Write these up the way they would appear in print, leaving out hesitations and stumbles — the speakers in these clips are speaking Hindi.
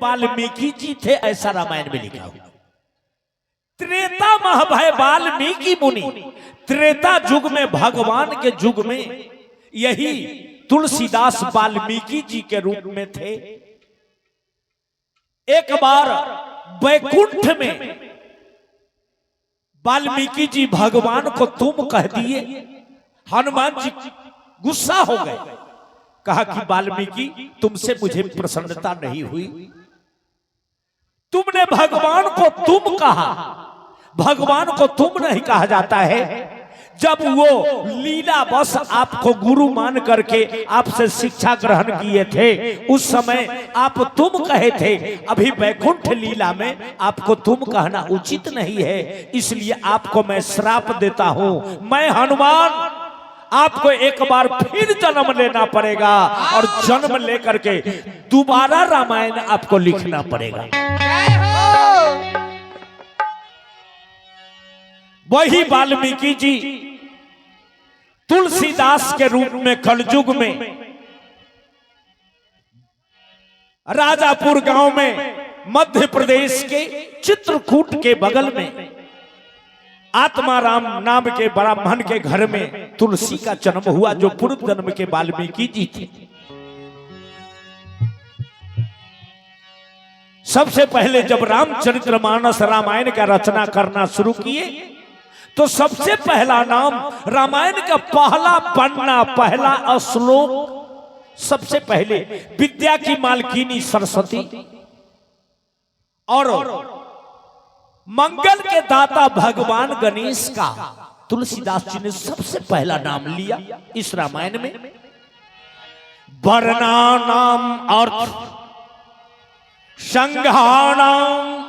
वाल्मीकि जी थे ऐसा रामायण में लिखा हुआ। त्रेता महाभय वाल्मीकि मुनि, त्रेता युग में भगवान के युग में यही तुलसीदास वाल्मीकि जी के रूप में थे। एक बार वैकुंठ में वाल्मीकि जी भगवान को तुम कह दिए। हनुमान जी गुस्सा हो गए, कहा कि वाल्मीकि तुमसे मुझे प्रसन्नता नहीं हुई, तुमने भगवान को तुम कहा। भगवान को तुम नहीं कहा जाता है। जब वो लीला बस आपको गुरु मान करके आपसे शिक्षा ग्रहण किए थे, उस समय आप तुम कहे थे। अभी वैकुंठ लीला में आपको तुम कहना उचित नहीं है, इसलिए आपको मैं श्राप देता हूं। मैं हनुमान, आपको एक बार फिर जन्म लेना पड़ेगा और जन्म लेकर के दोबारा रामायण आपको लिखना पड़ेगा। वही वाल्मीकि जी तुलसीदास के रूप में कलयुग में राजापुर गांव में मध्य प्रदेश के चित्रकूट के बगल में आत्माराम नाम के ब्राह्मण के घर में तुलसी का जन्म हुआ, जो पूर्व जन्म के वाल्मीकि जी थे। सबसे पहले जब रामचरितमानस रामायण का रचना करना शुरू किए तो सबसे पहला नाम, रामायण का पहला पन्ना, पहला श्लोक सबसे पहले विद्या की मालकिनी सरस्वती और मंगल के दाता भगवान गणेश का तुलसीदास जी ने सबसे पहला नाम लिया इस रामायण में। वर्णा नाम अर्थ, संघानाम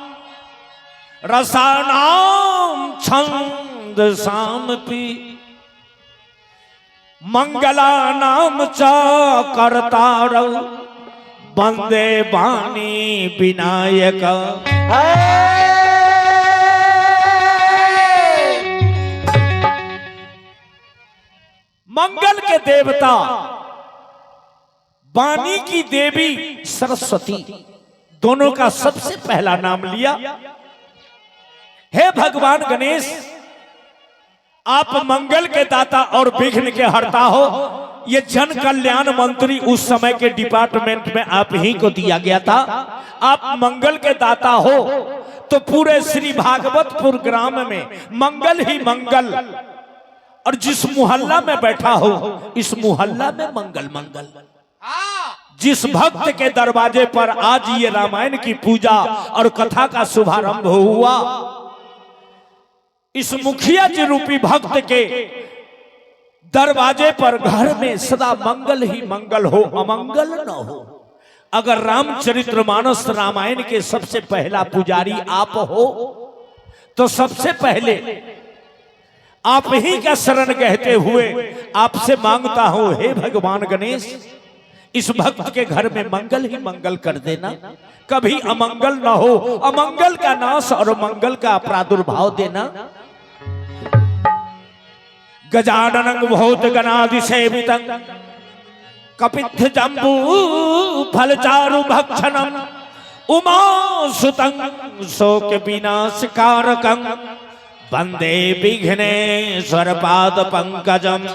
रसानाम छंद सामपि, मंगला नाम च कर्तारौ वंदे वाणी विनायक। मंगल के देवता, वाणी की देवी सरस्वती, दोनों का सबसे पहला नाम लिया। हे भगवान गणेश, आप मंगल के दाता और विघ्न के हरता हो। ये जन कल्याण मंत्री उस समय के डिपार्टमेंट में आप ही को दिया गया था। आप मंगल के दाता हो तो पूरे श्री भागवतपुर ग्राम में मंगल ही मंगल, और जिस मोहल्ला में बैठा हो इस मोहल्ला में मंगल मंगल। जिस भक्त के दरवाजे पर आज ये रामायण की पूजा और कथा का शुभारंभ हुआ, इस मुखिया जी रूपी भक्त के दरवाजे पर घर में सदा मंगल ही मंगल हो, अमंगल न हो। अगर रामचरितमानस रामायण के सबसे पहला पुजारी आप हो तो सबसे पहले आप ही का शरण कहते हुए आपसे मांगता हूं, हे भगवान गणेश, इस भक्त के घर में मंगल ही मंगल कर देना, कभी अमंगल न हो। अमंगल का नाश और मंगल का प्रादुर्भाव देना। गजाननं भूत गणादि सेवितं कपित्थ जम्बू फलचारु भक्षणं उमासुतं शोक विनाशकारकं वंदे विघ्नेश्वर पाद पंकजम।